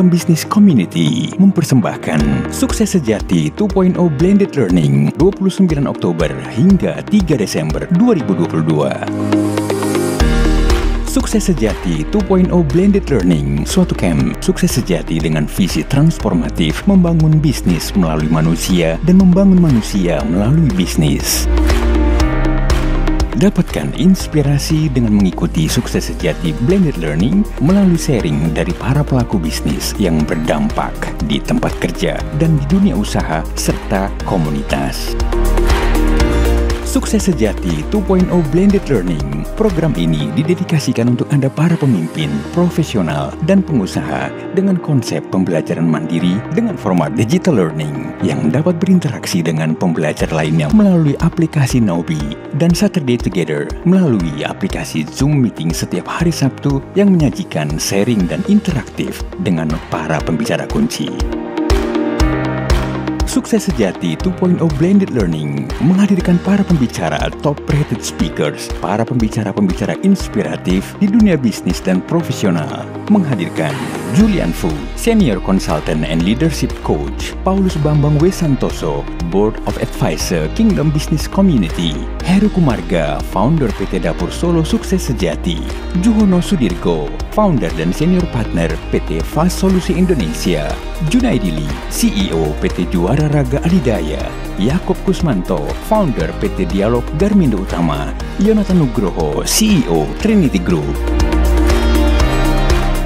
Kingdom Business Community mempersembahkan Sukses Sejati 2.0 Blended Learning 29 Oktober hingga 3 Desember 2022. Sukses Sejati 2.0 Blended Learning, suatu camp sukses sejati dengan visi transformatif membangun bisnis melalui manusia dan membangun manusia melalui bisnis. Dapatkan inspirasi dengan mengikuti Sukses Sejati Blended Learning melalui sharing dari para pelaku bisnis yang berdampak di tempat kerja dan di dunia usaha serta komunitas. Sukses Sejati 2.0 Blended Learning. Program ini didedikasikan untuk Anda para pemimpin, profesional, dan pengusaha dengan konsep pembelajaran mandiri dengan format digital learning yang dapat berinteraksi dengan pembelajar lainnya melalui aplikasi Naubi dan Saturday Together melalui aplikasi Zoom Meeting setiap hari Sabtu yang menyajikan sharing dan interaktif dengan para pembicara kunci. Sukses Sejati 2.0 Blended Learning menghadirkan para pembicara top-rated speakers, para pembicara-pembicara inspiratif di dunia bisnis dan profesional. Menghadirkan Julian Fu, Senior Consultant and Leadership Coach, Paulus Bambang W. Santoso, Board of Advisor Kingdom Business Community, Heru Kumarga, Founder PT Dapur Solo Sukses Sejati, Juhono Sudirgo, Founder dan Senior Partner PT Fast Solusi Indonesia, Junaidi Lee, CEO PT Juara Raga Adidaya, Yakob Kusmanto, Founder PT Dialog Garmindo Utama, Yonatan Nugroho, CEO Trinity Group.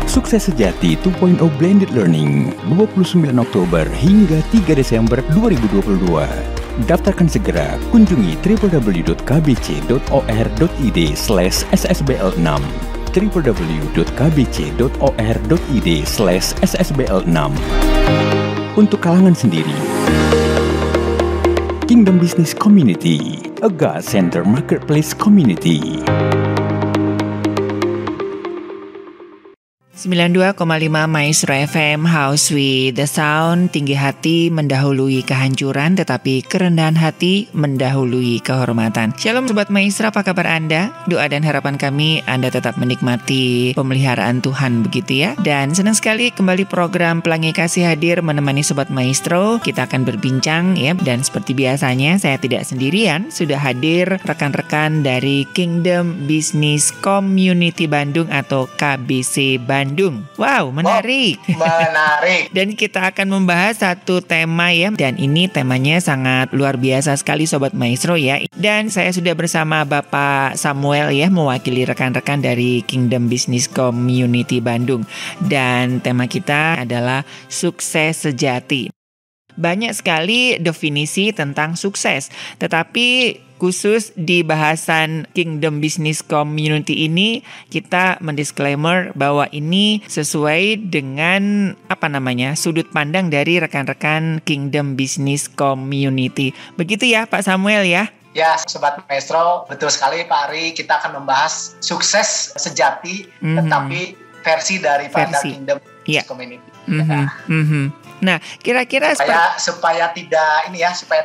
Sukses Sejati 2.0 Blended Learning 29 Oktober hingga 3 Desember 2022. Daftarkan segera, kunjungi www.kbc.or.id/ssbl6 www.kbc.or.id/ssbl6 Untuk kalangan sendiri. Kingdom Business Community, a God Center Marketplace Community. 92,5 Maestro FM, House with the Sound. Tinggi hati mendahului kehancuran, tetapi kerendahan hati mendahului kehormatan. Shalom Sobat Maestro, apa kabar Anda? Doa dan harapan kami Anda tetap menikmati pemeliharaan Tuhan, begitu ya. Dan senang sekali kembali program Pelangi Kasih hadir menemani Sobat Maestro. Kita akan berbincang ya, dan seperti biasanya saya tidak sendirian. Sudah hadir rekan-rekan dari Kingdom Business Community Bandung atau KBC Bandung. Wow, menarik. Menarik. Dan kita akan membahas satu tema ya. Dan ini temanya sangat luar biasa sekali Sobat Maestro ya. Dan saya sudah bersama Bapak Samuel ya, mewakili rekan-rekan dari Kingdom Business Community Bandung. Dan tema kita adalah Sukses Sejati. Banyak sekali definisi tentang sukses, tetapi khusus di bahasan Kingdom Business Community ini kita mendisclaimer bahwa ini sesuai dengan sudut pandang dari rekan-rekan Kingdom Business Community. Begitu ya Pak Samuel ya? Ya, Sobat Maestro, betul sekali Pak Ari. Kita akan membahas sukses sejati, tetapi versi daripada Kingdom Business Community. Nah, kira-kira supaya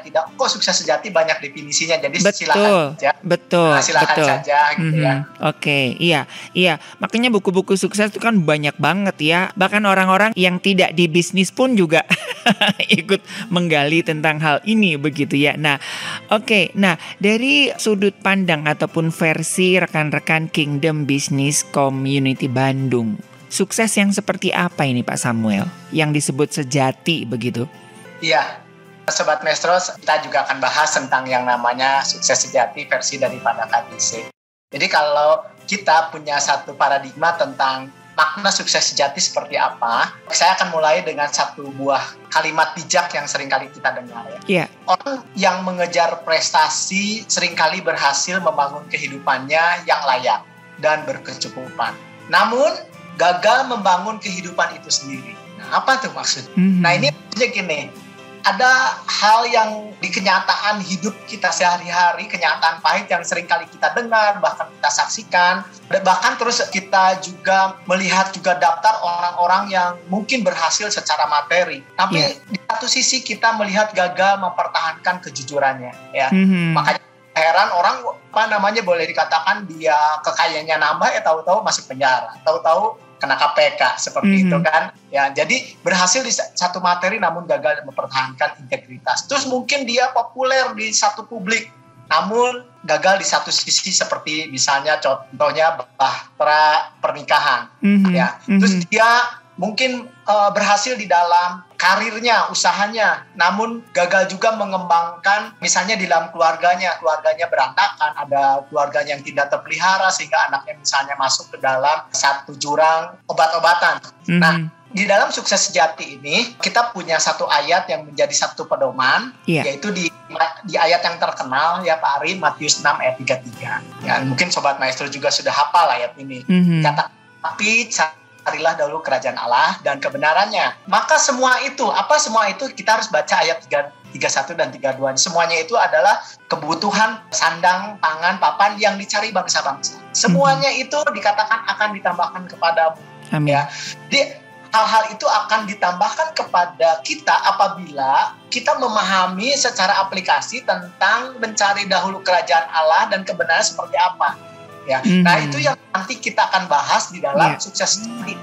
tidak kok sukses sejati banyak definisinya. Jadi silakan saja. Silakan saja gitu ya. Oke, iya. Makanya buku-buku sukses itu kan banyak banget ya. Bahkan orang-orang yang tidak di bisnis pun juga ikut menggali tentang hal ini begitu ya. Nah, oke. Nah, dari sudut pandang ataupun versi rekan-rekan Kingdom Business Community Bandung, sukses yang seperti apa ini Pak Samuel yang disebut sejati begitu? Iya, Sobat Maestro, kita juga akan bahas tentang yang namanya sukses sejati versi daripada KBC. Jadi kalau kita punya satu paradigma tentang makna sukses sejati seperti apa, saya akan mulai dengan satu buah kalimat bijak yang seringkali kita dengar ya. Yeah. Orang yang mengejar prestasi seringkali berhasil membangun kehidupannya yang layak dan berkecukupan. Namun gagal membangun kehidupan itu sendiri. Nah, apa tuh maksud? Nah, ini maksudnya gini, ada hal yang di kenyataan hidup kita sehari-hari, kenyataan pahit yang seringkali kita dengar, bahkan kita saksikan, bahkan terus kita juga melihat juga daftar orang-orang yang mungkin berhasil secara materi. Tapi di satu sisi kita melihat gagal mempertahankan kejujurannya. Ya, makanya heran orang boleh dikatakan dia kekayaannya nambah, tahu-tahu masuk penjara, tahu-tahu kena KPK seperti itu kan. Ya, jadi berhasil di satu materi namun gagal mempertahankan integritas. Terus mungkin dia populer di satu publik, namun gagal di satu sisi seperti misalnya contohnya bahtera pernikahan. Ya, terus dia mungkin berhasil di dalam karirnya, usahanya, namun gagal juga mengembangkan misalnya di dalam keluarganya berantakan, ada keluarganya yang tidak terpelihara sehingga anaknya misalnya masuk ke dalam satu jurang obat-obatan. Nah, di dalam sukses sejati ini kita punya satu ayat yang menjadi satu pedoman, yaitu di ayat yang terkenal ya Pak Ari, Matius 6 ayat 33. Ya, mungkin Sobat Maestro juga sudah hafal ayat ini. Kata, tapi carilah dahulu kerajaan Allah dan kebenarannya. Maka semua itu kita harus baca ayat 31 dan 32. Semuanya itu adalah kebutuhan sandang, pangan, papan yang dicari bangsa-bangsa. Semuanya itu dikatakan akan ditambahkan kepadamu. Amin. Ya. Jadi hal-hal itu akan ditambahkan kepada kita apabila kita memahami secara aplikasi tentang mencari dahulu kerajaan Allah dan kebenaran seperti apa. Ya. Nah, itu yang nanti kita akan bahas di dalam sukses ini.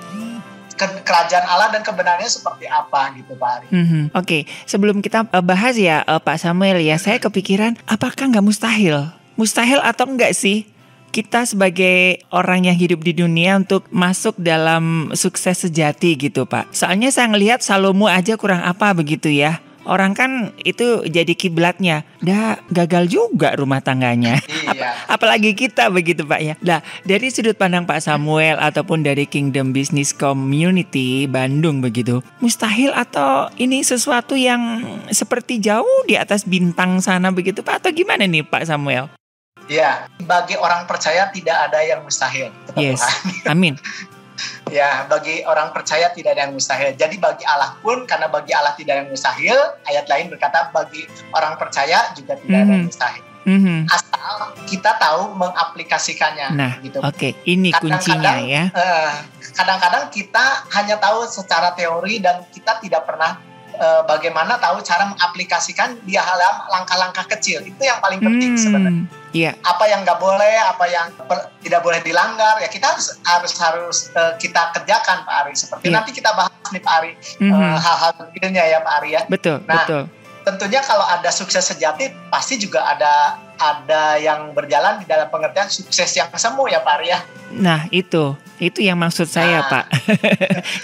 Kerajaan Allah dan kebenarannya seperti apa gitu Pak Ari. Oke, sebelum kita bahas ya Pak Samuel ya, saya kepikiran apakah nggak mustahil? Mustahil atau enggak sih kita sebagai orang yang hidup di dunia untuk masuk dalam sukses sejati gitu Pak? Soalnya saya ngelihat Salomo aja kurang apa begitu ya. Orang kan itu jadi kiblatnya, gagal juga rumah tangganya. Apalagi kita begitu Pak ya. Nah, dari sudut pandang Pak Samuel ataupun dari Kingdom Business Community Bandung begitu, mustahil atau ini sesuatu yang seperti jauh di atas bintang sana begitu Pak, atau gimana nih Pak Samuel? Ya, bagi orang percaya tidak ada yang mustahil. Yes, amin. Ya, bagi orang percaya tidak ada yang mustahil. Jadi bagi Allah pun, karena bagi Allah tidak ada yang mustahil, ayat lain berkata bagi orang percaya juga tidak ada yang mustahil. Asal kita tahu mengaplikasikannya. Nah, gitu. Oke, ini kuncinya ya. Kadang-kadang kita hanya tahu secara teori dan kita tidak pernah bagaimana tahu cara mengaplikasikan di dalam langkah-langkah kecil. Itu yang paling penting sebenarnya. Apa yang nggak boleh, apa yang tidak boleh dilanggar, ya kita harus kita kerjakan Pak Ari. Seperti nanti kita bahas nih Pak Ari, hal-hal detailnya ya Pak Ari ya. Betul. Tentunya kalau ada sukses sejati pasti juga ada yang berjalan di dalam pengertian sukses yang semu ya Pak Ari ya. Nah itu yang maksud saya Pak.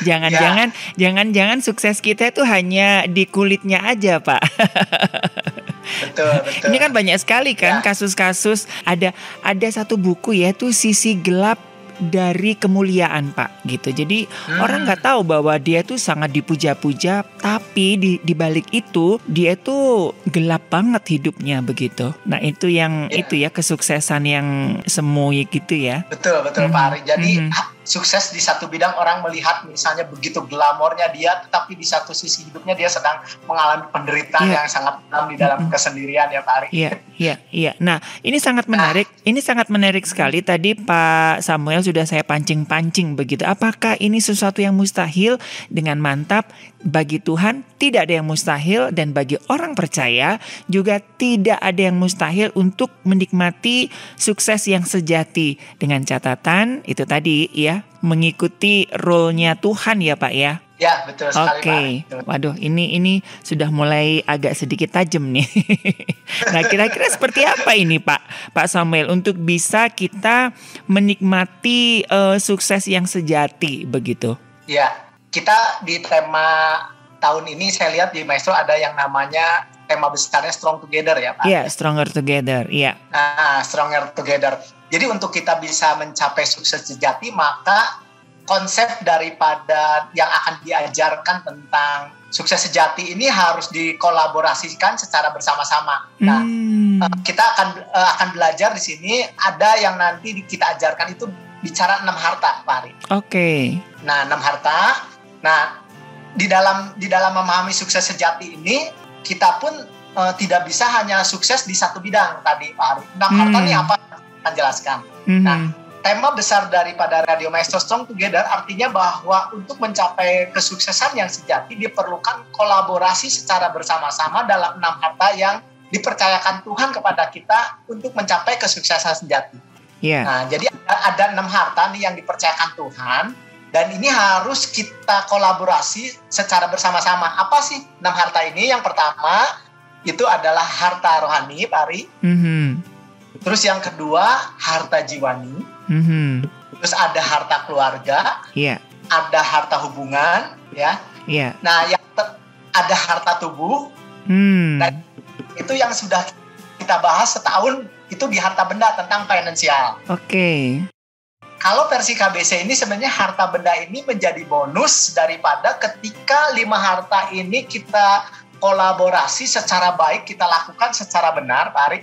Jangan sukses kita itu hanya di kulitnya aja Pak. Betul. Ini kan banyak sekali kan kasus-kasus. Ada satu buku yaitu Sisi Gelap dari Kemuliaan Pak gitu. Jadi orang nggak tahu bahwa dia tuh sangat dipuja-puja, tapi di balik itu dia tuh gelap banget hidupnya begitu. Nah itu yang itu ya kesuksesan yang semu gitu ya. Betul Pak Ari. Jadi sukses di satu bidang orang melihat misalnya begitu glamornya dia, tetapi di satu sisi hidupnya dia sedang mengalami penderitaan yang sangat dalam di dalam kesendirian ya Pak Ari. Iya. Nah ini sangat menarik. Ini sangat menarik sekali. Tadi Pak Samuel sudah saya pancing-pancing begitu. Apakah ini sesuatu yang mustahil? Dengan mantap, bagi Tuhan tidak ada yang mustahil, dan bagi orang percaya juga tidak ada yang mustahil untuk menikmati sukses yang sejati. Dengan catatan itu tadi ya, mengikuti role-nya Tuhan ya Pak ya. Ya betul sekali Pak. Waduh ini sudah mulai agak sedikit tajam nih. Nah kira-kira seperti apa ini Pak Samuel untuk bisa kita menikmati sukses yang sejati begitu? Ya, kita di tema tahun ini saya lihat di Maestro ada yang namanya tema besarnya Strong Together ya Pak. Iya, Stronger Together, iya. Stronger Together. Jadi untuk kita bisa mencapai sukses sejati, maka konsep daripada yang akan diajarkan tentang sukses sejati ini harus dikolaborasikan secara bersama-sama. Nah, kita akan belajar di sini, ada yang nanti kita ajarkan itu bicara 6 harta, Pak Ari. Oke. Nah, 6 harta. Nah, di dalam memahami sukses sejati ini, kita pun tidak bisa hanya sukses di satu bidang tadi, Pak Ari. 6 harta ini apa? Akan jelaskan. Nah, tema besar daripada Radio Maestro Strong Together artinya bahwa untuk mencapai kesuksesan yang sejati diperlukan kolaborasi secara bersama-sama dalam 6 harta yang dipercayakan Tuhan kepada kita untuk mencapai kesuksesan sejati. Nah, jadi ada 6 harta nih yang dipercayakan Tuhan Dan ini harus kita kolaborasi secara bersama-sama. Apa sih 6 harta ini? Yang pertama itu adalah harta rohani, Pak Ari. Terus yang kedua harta jiwani. Terus ada harta keluarga. Ada harta hubungan, ya. Nah, ada harta tubuh. Dan itu yang sudah kita bahas setahun itu di harta benda tentang finansial. Kalau versi KBC ini sebenarnya harta benda ini menjadi bonus daripada ketika 5 harta ini kita kolaborasi secara baik, kita lakukan secara benar, Pak Ari.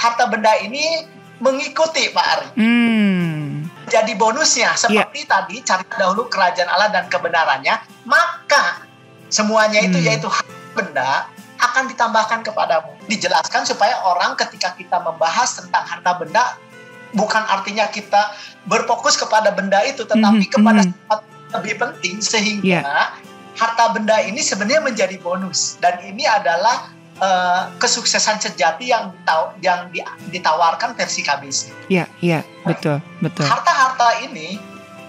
Harta benda ini mengikuti, Pak Ari. Jadi bonusnya seperti tadi cari dahulu kerajaan Allah dan kebenarannya, maka semuanya itu yaitu harta benda akan ditambahkan kepadamu. Dijelaskan supaya orang ketika kita membahas tentang harta benda bukan artinya kita berfokus kepada benda itu, tetapi kepada sesuatu lebih penting, sehingga harta benda ini sebenarnya menjadi bonus. Dan ini adalah kesuksesan sejati yang ditawarkan versi KBC. Betul. Harta-harta ini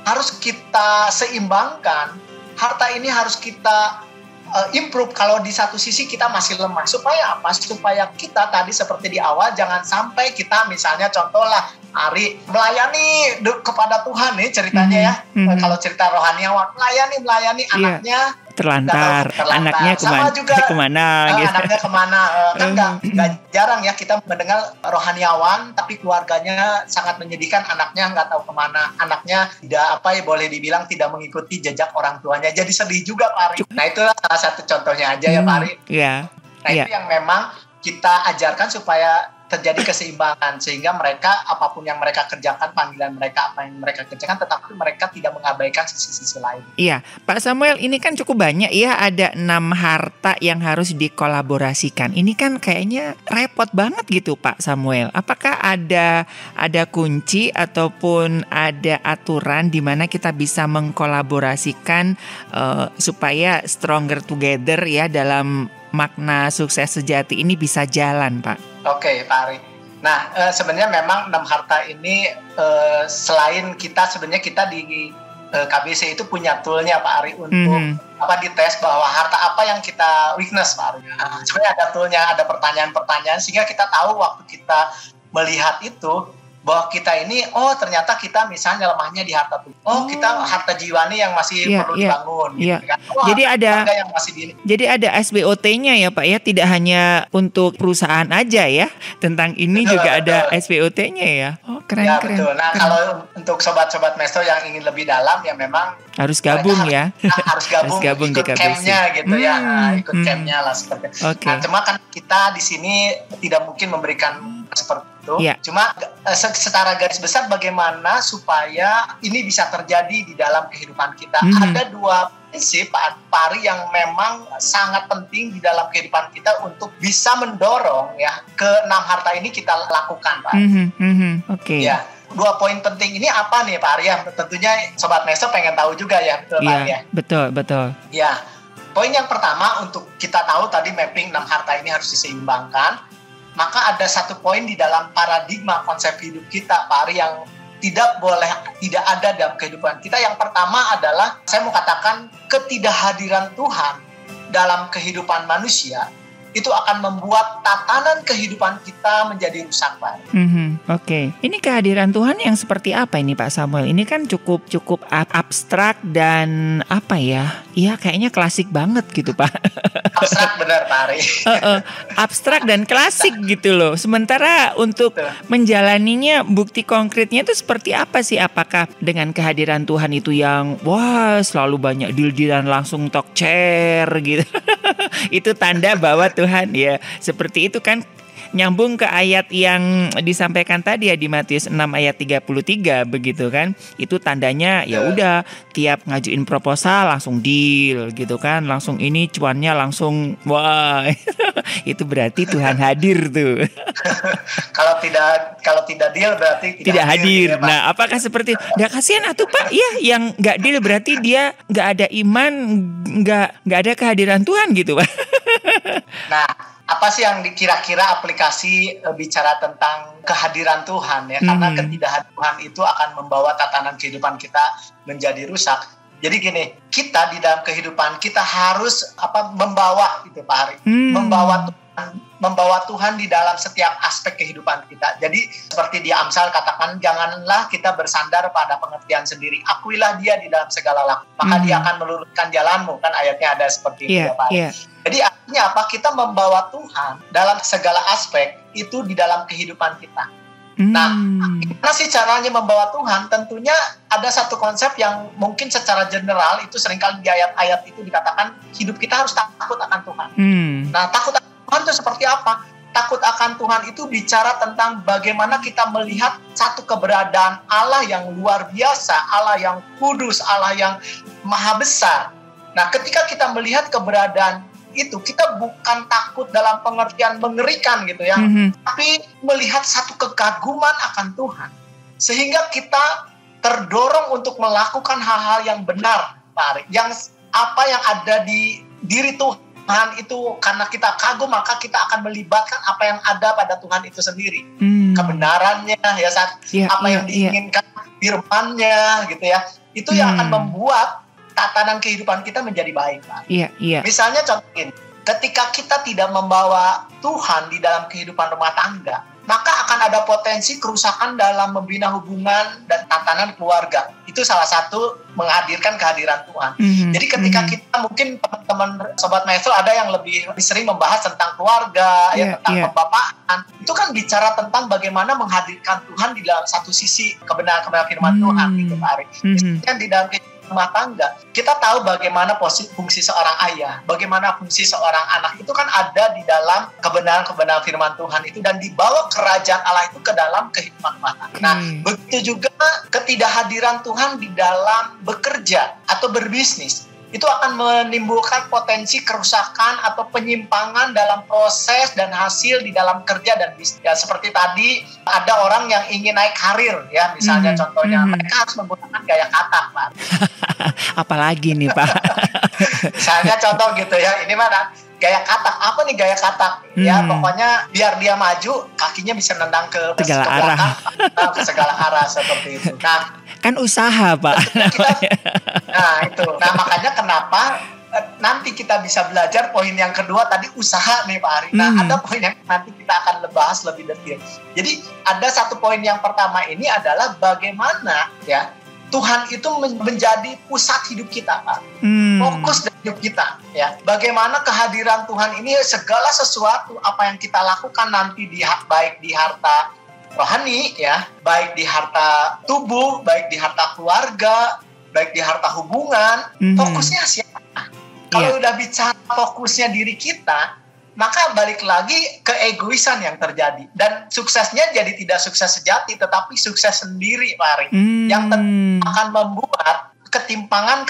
harus kita seimbangkan. Harta ini harus kita improve. Kalau di satu sisi kita masih lemah, supaya apa? Supaya kita tadi seperti di awal jangan sampai kita misalnya contohlah Ari melayani kepada Tuhan nih ceritanya ya. Kalau cerita rohaniawan melayani anaknya terlantar. Anaknya kemana gitu. Anaknya kemana kan nggak jarang ya kita mendengar rohaniawan tapi keluarganya sangat menyedihkan, anaknya nggak tahu kemana, anaknya tidak boleh dibilang tidak mengikuti jejak orang tuanya, jadi sedih juga Pak Ari. Nah itulah salah satu contohnya aja ya Pak Ari. Itu yang memang kita ajarkan supaya terjadi keseimbangan, sehingga mereka apapun yang mereka kerjakan, panggilan mereka apa yang mereka kerjakan, tetapi mereka tidak mengabaikan sisi-sisi lain. Pak Samuel, ini kan cukup banyak ya, ada 6 harta yang harus dikolaborasikan. Ini kan kayaknya repot banget gitu Pak Samuel. Apakah ada kunci ataupun ada aturan di mana kita bisa mengkolaborasikan supaya stronger together ya, dalam makna sukses sejati ini bisa jalan, Pak? Oke, Pak Ari. Nah, sebenarnya memang 6 harta ini selain kita di KBC itu punya toolnya, Pak Ari, untuk dites bahwa harta apa yang kita weakness, Pak Ari. Nah, sebenarnya ada toolnya, ada pertanyaan-pertanyaan sehingga kita tahu waktu kita melihat itu bahwa kita ini ternyata kita misalnya lemahnya di harta tubuh. Kita harta jiwani yang masih perlu dibangun gitu kan. Jadi ada SBOT-nya ya Pak ya, tidak hanya untuk perusahaan aja ya. Tentang ini juga ada SBOT-nya ya. Keren. Betul. Nah, kalau untuk sobat-sobat Maestro yang ingin lebih dalam ya memang harus gabung ya. Harus gabung ikut camp-nya gitu ya. Ikut camp-nya lah seperti itu. Nah, cuma kan kita di sini tidak mungkin memberikan seperti itu. Cuma secara garis besar bagaimana supaya ini bisa terjadi di dalam kehidupan kita. Ada 2 prinsip Pak Ari yang memang sangat penting di dalam kehidupan kita untuk bisa mendorong ya ke 6 harta ini kita lakukan, Pak. Ya, 2 poin penting ini apa nih Pak Ari? Tentunya Sobat Maestro pengen tahu juga ya, betul Pak Ari ya? Betul. Ya, poin yang pertama untuk kita tahu tadi mapping 6 harta ini harus diseimbangkan. Maka ada 1 poin di dalam paradigma konsep hidup kita, Pak Ari, yang tidak ada dalam kehidupan kita. Yang pertama adalah, saya mau katakan, ketidakhadiran Tuhan dalam kehidupan manusia itu akan membuat tatanan kehidupan kita menjadi rusak, Pak. Ini kehadiran Tuhan yang seperti apa ini Pak Samuel? Ini kan cukup abstrak dan apa ya? Iya, kayaknya klasik banget gitu Pak. Abstrak benar Pak Ari. Abstrak dan klasik gitu loh. Sementara untuk menjalaninya, bukti konkretnya itu seperti apa sih? Apakah dengan kehadiran Tuhan itu yang selalu banyak deal-dealan langsung talk chair gitu? Itu tanda bahwa Tuhan ya seperti itu kan, nyambung ke ayat yang disampaikan tadi ya di Matius 6 ayat 33 begitu kan. Itu tandanya ya udah tiap ngajuin proposal langsung deal gitu kan. Langsung ini cuannya langsung itu berarti Tuhan hadir tuh. Kalau tidak deal berarti tidak hadir. Ya, nah, apakah seperti enggak kasihan atuh Pak? Ya, yang enggak deal berarti dia enggak ada iman, enggak ada kehadiran Tuhan gitu Pak. Nah, apa sih yang kira-kira aplikasi bicara tentang kehadiran Tuhan ya? Karena ketidakhadiran Tuhan itu akan membawa tatanan kehidupan kita menjadi rusak. Jadi gini, kita di dalam kehidupan kita harus membawa itu Pak Ari, membawa Tuhan di dalam setiap aspek kehidupan kita. Jadi seperti di Amsal katakan, janganlah kita bersandar pada pengertian sendiri. Akuilah Dia di dalam segala laku, maka Dia akan meluruskan jalanmu. Kan ayatnya ada seperti itu ya Pak Ari. Jadi artinya apa? Kita membawa Tuhan dalam segala aspek itu di dalam kehidupan kita. Nah, gimana sih caranya membawa Tuhan? Tentunya ada satu konsep yang mungkin secara general itu seringkali di ayat-ayat itu dikatakan hidup kita harus takut akan Tuhan. Nah, takut akan Tuhan itu seperti apa? Takut akan Tuhan itu bicara tentang bagaimana kita melihat satu keberadaan Allah yang luar biasa, Allah yang kudus, Allah yang maha besar. Nah, ketika kita melihat keberadaan itu, kita bukan takut dalam pengertian mengerikan gitu ya, tapi melihat satu kekaguman akan Tuhan, sehingga kita terdorong untuk melakukan hal-hal yang benar, Pak Ari. Yang apa yang ada di diri Tuhan itu, karena kita kagum, maka kita akan melibatkan apa yang ada pada Tuhan itu sendiri, kebenarannya ya, apa yang diinginkan, firman-Nya gitu ya, itu yang akan membuat tatanan kehidupan kita menjadi baik, Pak. Misalnya contohin, ketika kita tidak membawa Tuhan di dalam kehidupan rumah tangga, maka akan ada potensi kerusakan dalam membina hubungan dan tatanan keluarga. Itu salah satu menghadirkan kehadiran Tuhan. Jadi ketika kita, mungkin teman-teman Sobat Maestro ada yang lebih sering membahas tentang keluarga, tentang pembapaan. Itu kan bicara tentang bagaimana menghadirkan Tuhan di dalam satu sisi kebenaran firman Tuhan, gitu Pak Ari. Misalnya di dalam rumah tangga, kita tahu bagaimana fungsi seorang ayah, bagaimana fungsi seorang anak, itu kan ada di dalam kebenaran firman Tuhan itu, dan dibawa kerajaan Allah itu ke dalam kehidupan rumah tangga. Nah, begitu juga ketidakhadiran Tuhan di dalam bekerja atau berbisnis, itu akan menimbulkan potensi kerusakan atau penyimpangan dalam proses dan hasil di dalam kerja dan bisnis. Ya, seperti tadi ada orang yang ingin naik karir ya, misalnya contohnya mereka harus menggunakan gaya katak, Pak. Apalagi nih Pak. Misalnya contoh gitu ya, ini mana gaya katak, apa nih gaya katak? Ya pokoknya biar dia maju, kakinya bisa nendang ke segala arah, ke segala arah seperti itu. Nah, kan usaha Pak. Nah itu, nah makanya kenapa nanti kita bisa belajar poin yang kedua tadi, usaha nih Pak Ari. Nah ada poin yang nanti kita akan bahas lebih detail. Jadi ada satu poin yang pertama ini adalah bagaimana ya Tuhan itu menjadi pusat hidup kita, Pak. Fokus dari hidup kita, ya. Bagaimana kehadiran Tuhan ini, segala sesuatu apa yang kita lakukan nanti baik di harta rohani, ya, baik di harta tubuh, baik di harta keluarga, baik di harta hubungan, fokusnya siapa? Kalau udah bicara fokusnya diri kita, maka balik lagi ke egoisan yang terjadi, dan suksesnya jadi tidak sukses sejati, tetapi sukses sendiri, Pak Ari, yang akan membuat ketimpangan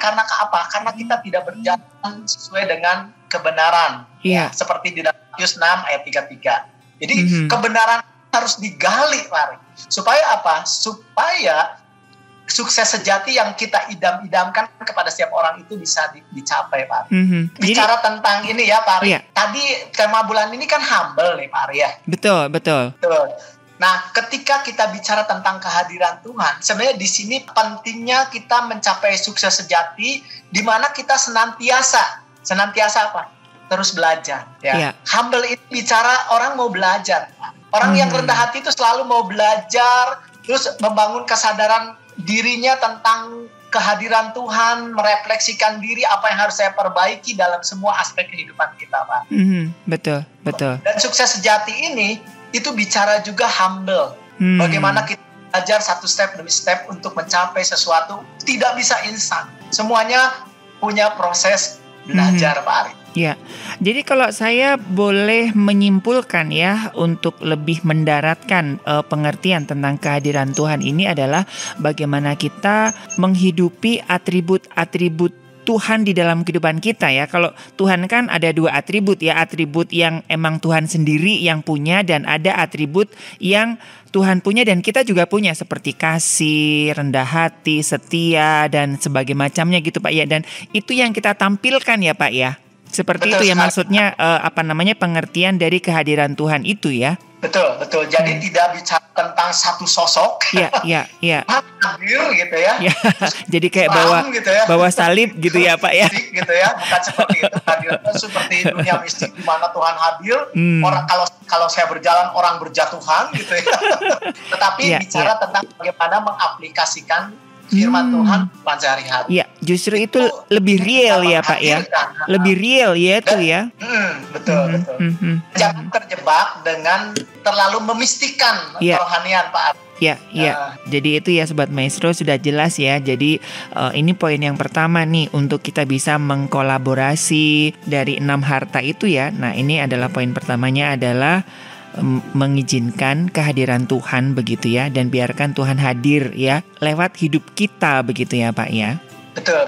karena apa? Karena kita tidak berjalan sesuai dengan kebenaran, ya, seperti di dalam Matius 6 ayat 33. Jadi kebenaran harus digali, Pak Ari, supaya apa? Supaya sukses sejati yang kita idam-idamkan kepada setiap orang itu bisa dicapai, Pak. Bicara tentang ini ya, Pak Ari. Tadi tema bulan ini kan humble nih, Pak Ari ya. Betul. Nah, ketika kita bicara tentang kehadiran Tuhan, sebenarnya di sini pentingnya kita mencapai sukses sejati, di mana kita senantiasa apa? Terus belajar. Ya. Humble itu bicara orang mau belajar. Orang yang rendah hati itu selalu mau belajar, terus membangun kesadaran dirinya tentang kehadiran Tuhan, merefleksikan diri apa yang harus saya perbaiki dalam semua aspek kehidupan kita, Pak. Betul. Dan sukses sejati ini itu bicara juga humble. Bagaimana kita belajar satu step demi step untuk mencapai sesuatu, tidak bisa instan. Semuanya punya proses belajar, Pak Ari. Ya, jadi kalau saya boleh menyimpulkan ya, untuk lebih mendaratkan pengertian tentang kehadiran Tuhan ini adalah bagaimana kita menghidupi atribut-atribut Tuhan di dalam kehidupan kita ya. Kalau Tuhan kan ada dua atribut ya, atribut yang emang Tuhan sendiri yang punya, dan ada atribut yang Tuhan punya dan kita juga punya, seperti kasih, rendah hati, setia, dan sebagainya macamnya gitu Pak ya. Dan itu yang kita tampilkan ya Pak ya, Seperti Betul itu ya sekali. maksudnya pengertian dari kehadiran Tuhan itu ya. Betul. Jadi tidak bicara tentang satu sosok. Iya. Hadir gitu ya. Ya, jadi kayak Paham gitu ya. bawa salib gitu ya Pak ya. Mistik gitu ya, bukan seperti itu. Kehadirannya seperti dunia mistik di mana Tuhan hadir. Orang kalau saya berjalan orang berjatuhan gitu ya. Tetapi bicara tentang bagaimana mengaplikasikan firman Tuhan pada sehari-hari. Iya, justru itu lebih real ya Pak ya. Lebih real ya itu ya. Betul. Jangan terjebak dengan terlalu memistikan kerohanian Pak Ari. Iya. Jadi itu ya Sobat Maestro sudah jelas ya. Jadi ini poin yang pertama nih untuk kita bisa mengkolaborasi dari 6 harta itu ya. Nah ini adalah poin pertamanya adalah mengizinkan kehadiran Tuhan begitu ya. Dan biarkan Tuhan hadir ya lewat hidup kita begitu ya Pak ya. Betul.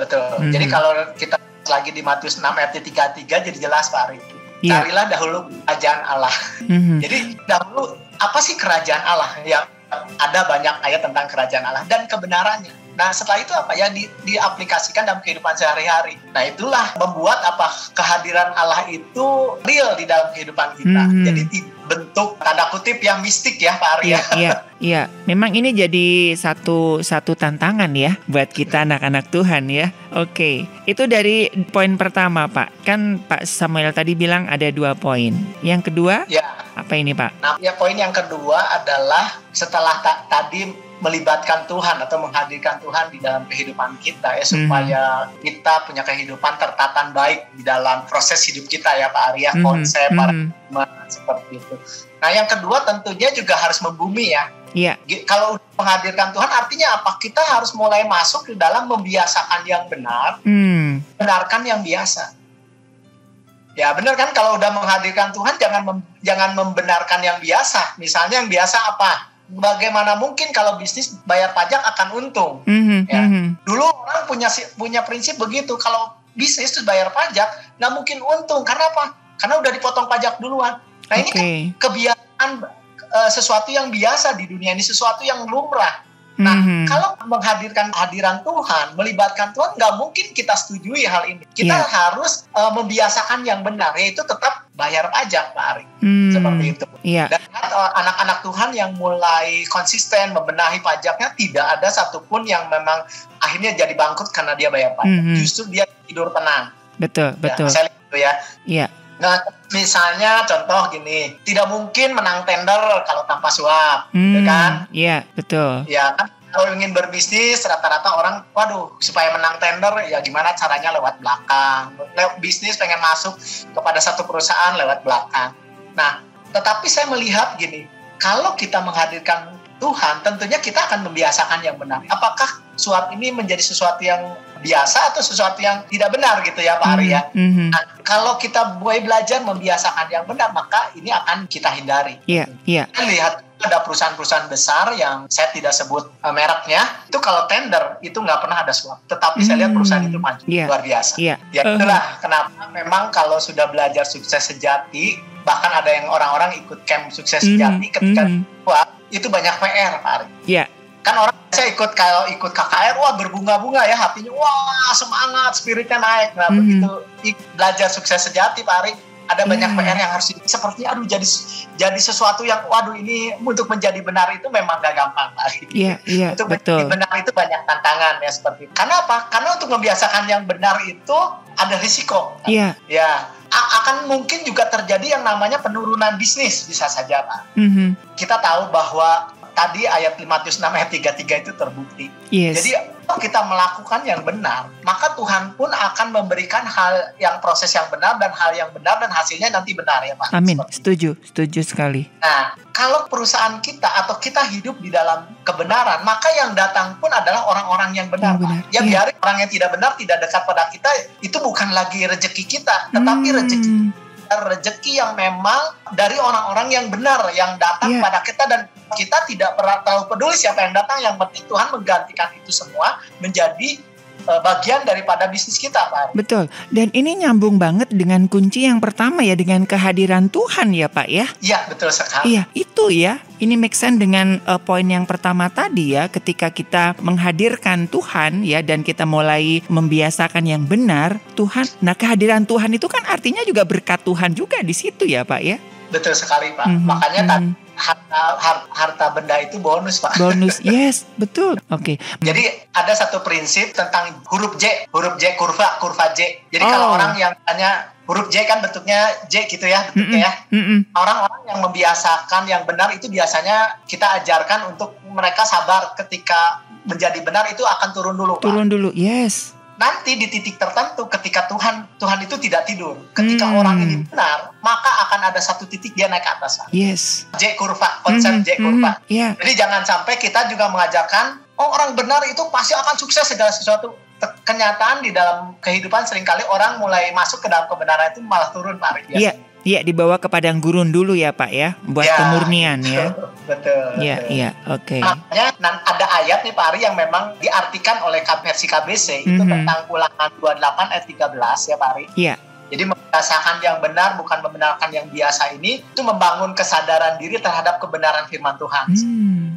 Jadi kalau kita lagi di Matius 6 ayat 33 jadi jelas Pak Ari. Carilah dahulu kerajaan Allah. Jadi dahulu apa sih kerajaan Allah? Ya ada banyak ayat tentang kerajaan Allah dan kebenarannya. Nah setelah itu apa ya diaplikasikan dalam kehidupan sehari-hari. Nah itulah membuat kehadiran Allah itu real di dalam kehidupan kita. Jadi bentuk tanda kutip yang mistik ya Pak Ari ya. Iya. Memang ini jadi satu tantangan ya buat kita anak-anak Tuhan ya. Oke, itu dari poin pertama Pak. Kan Pak Samuel tadi bilang ada 2 poin. Yang kedua? Ya. Apa ini Pak? Nah, ya poin yang kedua adalah setelah tadi melibatkan Tuhan atau menghadirkan Tuhan di dalam kehidupan kita ya supaya kita punya kehidupan tertata baik di dalam proses hidup kita ya Pak Ari ya, konsep paradigma seperti itu. Nah yang kedua tentunya juga harus membumi ya. Iya. Kalau menghadirkan Tuhan artinya apa? Kita harus mulai masuk di dalam membiasakan yang benar, benarkan yang biasa. Ya benar kan, kalau udah menghadirkan Tuhan jangan membenarkan yang biasa. Misalnya yang biasa apa? Bagaimana mungkin kalau bisnis bayar pajak akan untung? Dulu orang punya prinsip begitu, kalau bisnis itu bayar pajak nggak mungkin untung. Karena apa? Karena udah dipotong pajak duluan. Nah ini kan kebiasaan sesuatu yang biasa di dunia ini, sesuatu yang lumrah. Nah, kalau menghadirkan hadiran Tuhan, melibatkan Tuhan, nggak mungkin kita setujui hal ini. Kita harus membiasakan yang benar, yaitu tetap bayar pajak, Pak Ari. Seperti itu. Dan anak-anak Tuhan yang mulai konsisten membenahi pajaknya, tidak ada satupun yang memang akhirnya jadi bangkrut karena dia bayar pajak. Justru dia tidur tenang. Betul. Saya lihat itu ya. Iya. Nah, misalnya contoh gini, tidak mungkin menang tender kalau tanpa suap, ya kan? Iya, betul. Ya kan, kalau ingin berbisnis rata-rata orang, waduh, supaya menang tender ya gimana caranya lewat belakang. Bisnis pengen masuk kepada satu perusahaan lewat belakang. Nah, tetapi saya melihat gini, kalau kita menghadirkan Tuhan, tentunya kita akan membiasakan yang benar. Apakah suap ini menjadi sesuatu yang biasa atau sesuatu yang tidak benar gitu ya Pak Ari ya. Nah, kalau kita mulai belajar membiasakan yang benar, maka ini akan kita hindari. Iya. Kita lihat ada perusahaan-perusahaan besar yang saya tidak sebut mereknya, itu kalau tender itu nggak pernah ada suap. Tetapi saya lihat perusahaan itu maju luar biasa. Ya itulah kenapa memang kalau sudah belajar sukses sejati, bahkan ada yang orang-orang ikut camp sukses sejati ketika itu banyak PR Pak Ari. Iya. Kan orang saya kalau ikut KKR, wah berbunga-bunga ya hatinya, wah semangat, spiritnya naik. Nah begitu belajar sukses sejati Pak Ari, ada banyak PR yang harus seperti jadi sesuatu yang waduh ini untuk menjadi benar itu memang gak gampang Pak Ari. Iya, untuk betul. menjadi benar itu banyak tantangan ya seperti itu. Karena apa? Karena untuk membiasakan yang benar itu ada risiko. Iya. Ya, akan mungkin juga terjadi yang namanya penurunan bisnis bisa saja Pak. Kita tahu bahwa tadi ayat Matius 6 ayat 33 itu terbukti. Jadi kalau kita melakukan yang benar, maka Tuhan pun akan memberikan proses yang benar dan hal yang benar dan hasilnya nanti benar ya Pak. Amin. Setuju sekali. Nah, kalau perusahaan kita atau kita hidup di dalam kebenaran, maka yang datang pun adalah orang-orang yang benar. Ya biarin orang yang tidak benar tidak dekat pada kita, itu bukan lagi rezeki kita, tetapi rezeki yang memang dari orang-orang yang benar yang datang pada kita, dan kita tidak pernah tahu peduli siapa yang datang, yang penting Tuhan menggantikan itu semua menjadi bagian daripada bisnis kita, Pak. Betul. Dan ini nyambung banget dengan kunci yang pertama ya, dengan kehadiran Tuhan ya Pak ya. Iya, betul sekali. Iya, itu ya. Ini make sense dengan poin yang pertama tadi ya, ketika kita menghadirkan Tuhan ya, dan kita mulai membiasakan yang benar, Tuhan. Nah, kehadiran Tuhan itu kan artinya juga berkat Tuhan juga di situ ya Pak ya. Betul sekali, Pak. Makanya harta benda itu bonus, Pak. Bonus, yes, betul. Oke. Jadi ada satu prinsip tentang huruf J kurva J. Jadi kalau orang yang tanya huruf J kan bentuknya J gitu ya, bentuknya ya. Orang-orang yang membiasakan yang benar itu biasanya kita ajarkan untuk mereka sabar ketika menjadi benar itu akan turun dulu, Pak. Turun dulu, yes. Nanti di titik tertentu ketika Tuhan itu tidak tidur. Ketika orang ini benar, maka akan ada satu titik dia naik ke atas. Yes. J kurva, konsep J kurva. Yeah. Jadi jangan sampai kita juga mengajarkan, orang benar itu pasti akan sukses segala sesuatu. Kenyataan di dalam kehidupan seringkali orang mulai masuk ke dalam kebenaran itu malah turun, Pak Ari. Iya. Iya, dibawa ke padang gurun dulu ya Pak ya, buat kemurnian ya. Betul. Iya, oke. Makanya ada ayat nih Pak Ari yang memang diartikan oleh versi KBC itu tentang Ulangan 28 ayat 13 ya Pak Ari. Iya. Jadi membiasakan yang benar bukan membenarkan yang biasa ini itu membangun kesadaran diri terhadap kebenaran firman Tuhan.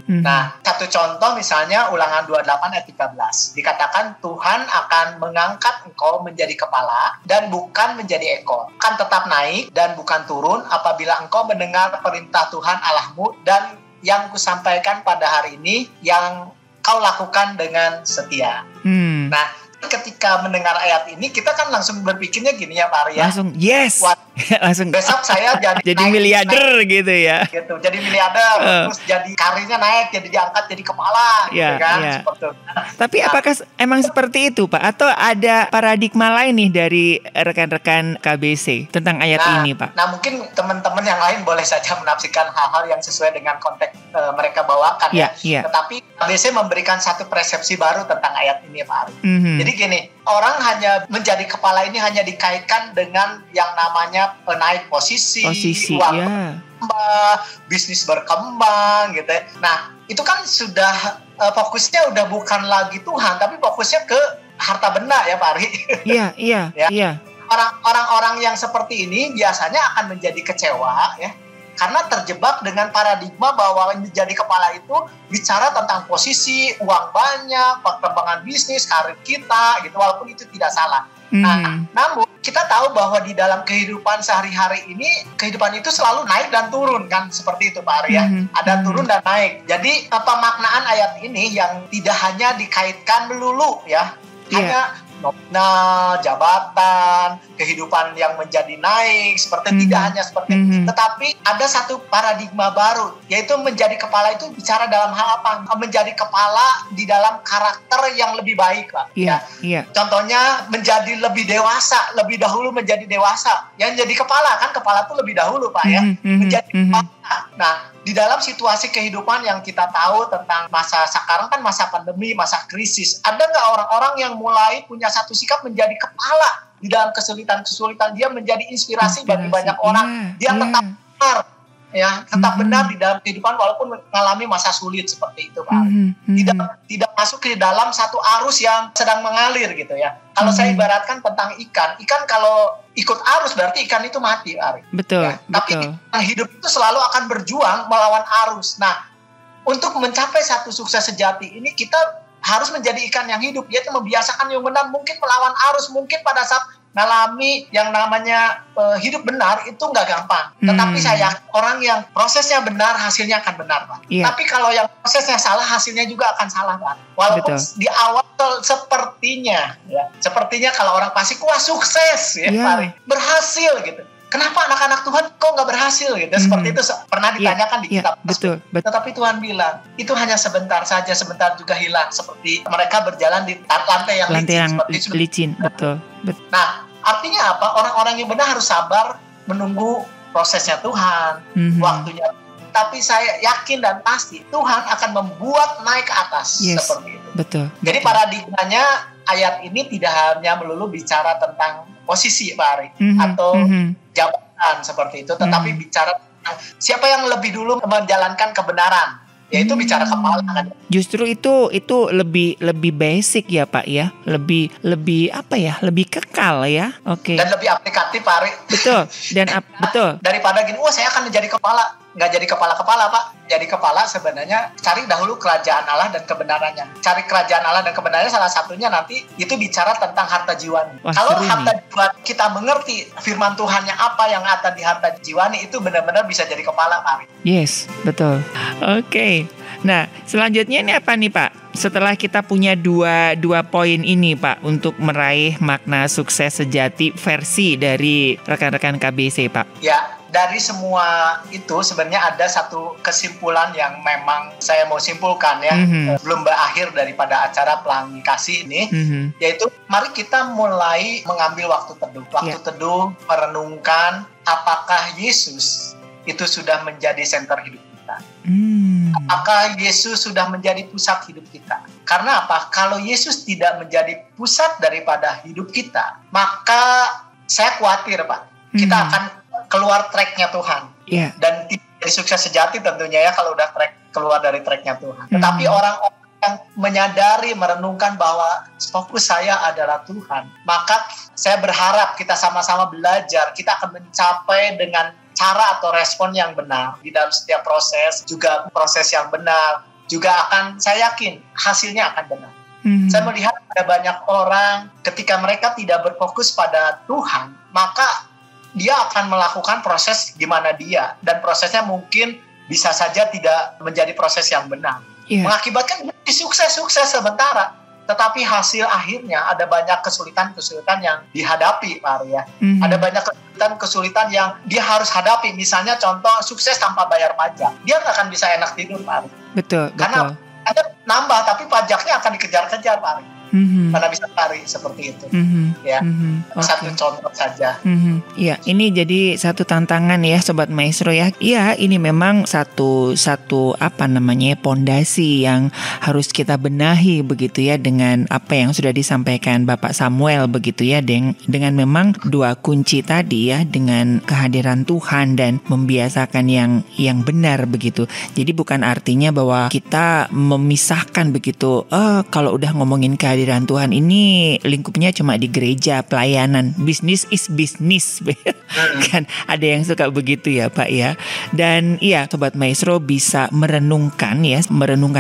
Nah, satu contoh misalnya Ulangan 28 ayat 13. Dikatakan Tuhan akan mengangkat engkau menjadi kepala dan bukan menjadi ekor. Akan tetap naik dan bukan turun apabila engkau mendengar perintah Tuhan Allahmu dan yang kusampaikan pada hari ini yang kau lakukan dengan setia. Nah, ketika mendengar ayat ini kita kan langsung berpikirnya gini ya Pak Ari ya. Langsung yes. Langsung besok saya jadi miliarder gitu ya. Gitu. Jadi miliarder terus jadi karirnya naik, jadi diangkat jadi kepala gitu kan. Seperti itu. Tapi apakah emang seperti itu Pak atau ada paradigma lain nih dari rekan-rekan KBC tentang ayat ini Pak? Nah, mungkin teman-teman yang lain boleh saja menafsirkan hal-hal yang sesuai dengan konteks mereka bawakan ya. Tetapi KBC memberikan satu persepsi baru tentang ayat ini Pak Ari. Jadi gini, orang hanya menjadi kepala ini hanya dikaitkan dengan yang namanya naik posisi uang berkembang, bisnis berkembang gitu. Nah, itu kan sudah fokusnya udah bukan lagi Tuhan, tapi fokusnya ke harta benda ya Pak Ari. Iya. Orang-orang yang seperti ini biasanya akan menjadi kecewa ya. Karena terjebak dengan paradigma bahwa menjadi kepala itu bicara tentang posisi, uang banyak, perkembangan bisnis, karir kita, gitu. Walaupun itu tidak salah. Nah, namun kita tahu bahwa di dalam kehidupan sehari-hari ini, kehidupan itu selalu naik dan turun kan, seperti itu Pak Arya. Ada turun dan naik. Jadi pemaknaan ayat ini yang tidak hanya dikaitkan melulu ya, hanya nominal, jabatan, kehidupan yang menjadi naik, seperti tidak hanya seperti itu. Tetapi ada satu paradigma baru, yaitu menjadi kepala itu bicara dalam hal apa? Menjadi kepala di dalam karakter yang lebih baik, Pak. Contohnya menjadi lebih dewasa, lebih dahulu menjadi dewasa. Yang jadi kepala kan, kepala itu lebih dahulu, Pak ya. Menjadi kepala. Nah, di dalam situasi kehidupan yang kita tahu tentang masa sekarang kan masa pandemi, masa krisis. Ada nggak orang-orang yang mulai punya satu sikap menjadi kepala di dalam kesulitan-kesulitan, dia menjadi inspirasi bagi banyak orang. Dia tetap benar, ya, tetap benar di dalam kehidupan walaupun mengalami masa sulit seperti itu, Pak. Tidak masuk ke dalam satu arus yang sedang mengalir gitu ya. Kalau saya ibaratkan tentang ikan kalau ikut arus berarti ikan itu mati, Ari. Betul. Ya, tapi hidup itu selalu akan berjuang melawan arus. Nah, untuk mencapai satu sukses sejati ini kita harus menjadi ikan yang hidup, yaitu membiasakan yang benar, mungkin melawan arus, mungkin pada saat mengalami yang namanya hidup benar itu nggak gampang. Tetapi saya orang yang prosesnya benar, hasilnya akan benar, Pak. Tapi kalau yang prosesnya salah, hasilnya juga akan salah, Pak. Walaupun di awal sepertinya kalau orang pasti wah sukses ya, Pak, berhasil gitu. Kenapa anak-anak Tuhan kok nggak berhasil gitu? Seperti itu pernah ditanyakan di kitab. Betul. Tetapi Tuhan bilang itu hanya sebentar saja, sebentar juga hilang. Seperti mereka berjalan di lantai yang licin. Betul. Nah, artinya apa? Orang-orang yang benar harus sabar menunggu prosesnya Tuhan, waktunya. Tapi saya yakin dan pasti Tuhan akan membuat naik ke atas seperti itu. Betul. Jadi paradigmanya ayat ini tidak hanya melulu bicara tentang posisi, Pak Ari, atau jabatan seperti itu, tetapi bicara tentang siapa yang lebih dulu menjalankan kebenaran. Ya itu bicara kepala kan. Justru itu lebih basic ya Pak ya, lebih apa ya, lebih kekal ya. Oke. Dan lebih aplikatif Pak Ari. Betul. Dan betul. Daripada gini, saya akan jadi kepala. Nggak jadi kepala-kepala Pak. Jadi kepala sebenarnya cari dahulu kerajaan Allah dan kebenarannya. Cari kerajaan Allah dan kebenarannya salah satunya nanti itu bicara tentang harta jiwani. Kalau harta jiwani kita mengerti firman Tuhannya apa yang ada di harta jiwani, itu benar-benar bisa jadi kepala Pak. Yes, betul. Oke. Nah, selanjutnya ini apa nih Pak? Setelah kita punya dua poin ini Pak untuk meraih makna sukses sejati versi dari rekan-rekan KBC Pak. Ya, dari semua itu sebenarnya ada satu kesimpulan yang memang saya mau simpulkan ya, belum berakhir daripada acara Pelangi Kasih ini, yaitu mari kita mulai mengambil waktu teduh. Waktu teduh, merenungkan apakah Yesus itu sudah menjadi center hidup kita. Apakah Yesus sudah menjadi pusat hidup kita? Karena apa? Kalau Yesus tidak menjadi pusat daripada hidup kita, maka saya khawatir Pak, kita akan keluar tracknya Tuhan. Dan tidak sukses sejati tentunya ya kalau udah keluar dari tracknya Tuhan. Tetapi orang-orang yang menyadari, merenungkan bahwa fokus saya adalah Tuhan, maka saya berharap kita sama-sama belajar, kita akan mencapai dengan cara atau respon yang benar di dalam setiap proses, juga proses yang benar, juga akan, saya yakin hasilnya akan benar. Saya melihat ada banyak orang ketika mereka tidak berfokus pada Tuhan, maka dia akan melakukan proses gimana dia, dan prosesnya mungkin bisa saja tidak menjadi proses yang benar, mengakibatkan sukses sementara, tetapi hasil akhirnya ada banyak kesulitan-kesulitan yang dihadapi Pak Ari ya. Ada banyak kesulitan yang dia harus hadapi. Misalnya contoh sukses tanpa bayar pajak, dia nggak akan bisa enak tidur Pak Ari. Betul. Karena ada nambah tapi pajaknya akan dikejar-kejar Pak Ari. Karena bisa lari seperti itu. Satu contoh saja. Iya, ini jadi satu tantangan ya Sobat Maestro ya. Iya, ini memang satu apa namanya pondasi yang harus kita benahi begitu ya, dengan apa yang sudah disampaikan Bapak Samuel begitu ya, dengan memang dua kunci tadi ya, dengan kehadiran Tuhan dan membiasakan yang benar begitu. Jadi bukan artinya bahwa kita memisahkan begitu. Kalau udah ngomongin kehadiran Tuhan ini lingkupnya cuma di gereja, pelayanan, bisnis is bisnis. Kan ada yang suka begitu ya Pak ya. Dan iya Sobat Maestro bisa merenungkan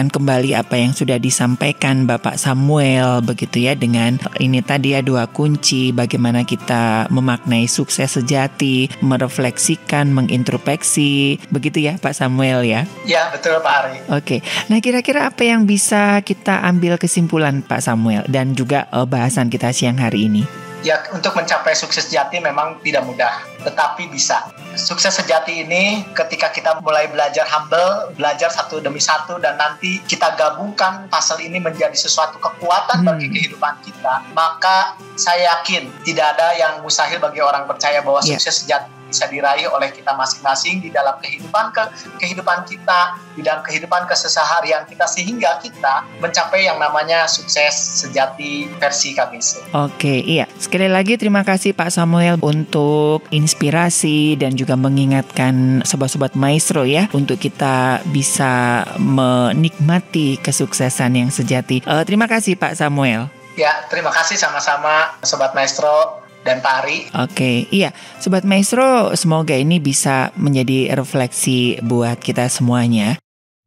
kembali apa yang sudah disampaikan Bapak Samuel begitu ya, dengan ini tadi ya dua kunci bagaimana kita memaknai sukses sejati, merefleksikan, mengintrospeksi begitu ya Pak Samuel ya. Ya betul Pak Ari. Oke. Nah kira-kira apa yang bisa kita ambil kesimpulan Pak Samuel dan juga bahasan kita siang hari ini? Ya, untuk mencapai sukses sejati memang tidak mudah, tetapi bisa. Sukses sejati ini ketika kita mulai belajar humble, belajar satu demi satu, dan nanti kita gabungkan pasal ini menjadi sesuatu kekuatan bagi kehidupan kita, maka saya yakin tidak ada yang mustahil bagi orang percaya bahwa sukses sejati bisa diraih oleh kita masing-masing di dalam kehidupan kita, di dalam kehidupan keseharian kita, sehingga kita mencapai yang namanya sukses sejati versi KBC. Oke, iya. Sekali lagi terima kasih Pak Samuel untuk inspirasi dan juga mengingatkan sobat-sobat Maestro ya, untuk kita bisa menikmati kesuksesan yang sejati. Terima kasih Pak Samuel. Ya, terima kasih sama-sama Sobat Maestro dan Pak Ari. Oke, iya. Sobat Maestro, semoga ini bisa menjadi refleksi buat kita semuanya.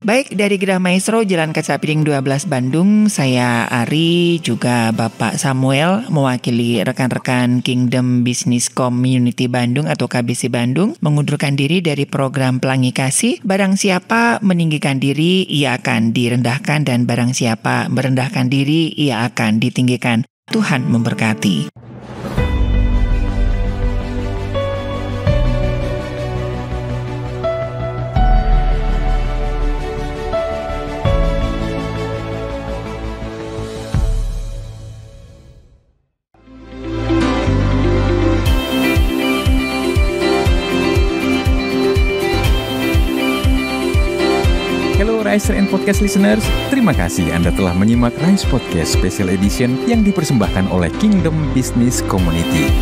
Baik, dari Gerah Maestro Jalan Kaca Piring 12 Bandung, saya Ari, juga Bapak Samuel, mewakili rekan-rekan Kingdom Business Community Bandung atau KBC Bandung, mengundurkan diri dari program Pelangi Kasih. Barang siapa meninggikan diri, ia akan direndahkan, dan barang siapa merendahkan diri, ia akan ditinggikan. Tuhan memberkati. Rise and Podcast listeners, terima kasih Anda telah menyimak Rise Podcast Special Edition yang dipersembahkan oleh Kingdom Business Community.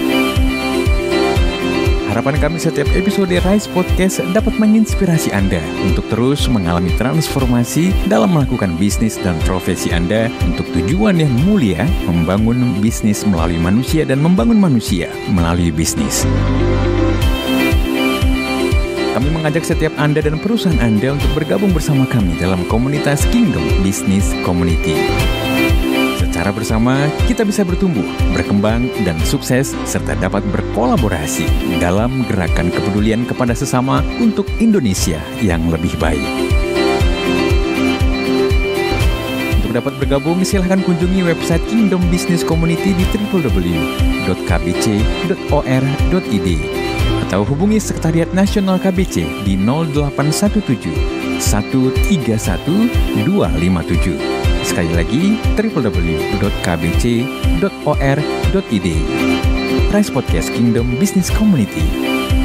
Harapan kami setiap episode Rise Podcast dapat menginspirasi Anda untuk terus mengalami transformasi dalam melakukan bisnis dan profesi Anda untuk tujuan yang mulia, membangun bisnis melalui manusia dan membangun manusia melalui bisnis. Kami mengajak setiap Anda dan perusahaan Anda untuk bergabung bersama kami dalam komunitas Kingdom Business Community. Secara bersama, kita bisa bertumbuh, berkembang, dan sukses, serta dapat berkolaborasi dalam gerakan kepedulian kepada sesama untuk Indonesia yang lebih baik. Untuk dapat bergabung, silahkan kunjungi website Kingdom Business Community di www.kbc.or.id atau hubungi Sekretariat Nasional KBC di 0817 131 257. Sekali lagi, www.kbc.or.id. Rise Podcast Kingdom Business Community.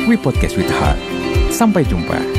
We podcast with heart. Sampai jumpa.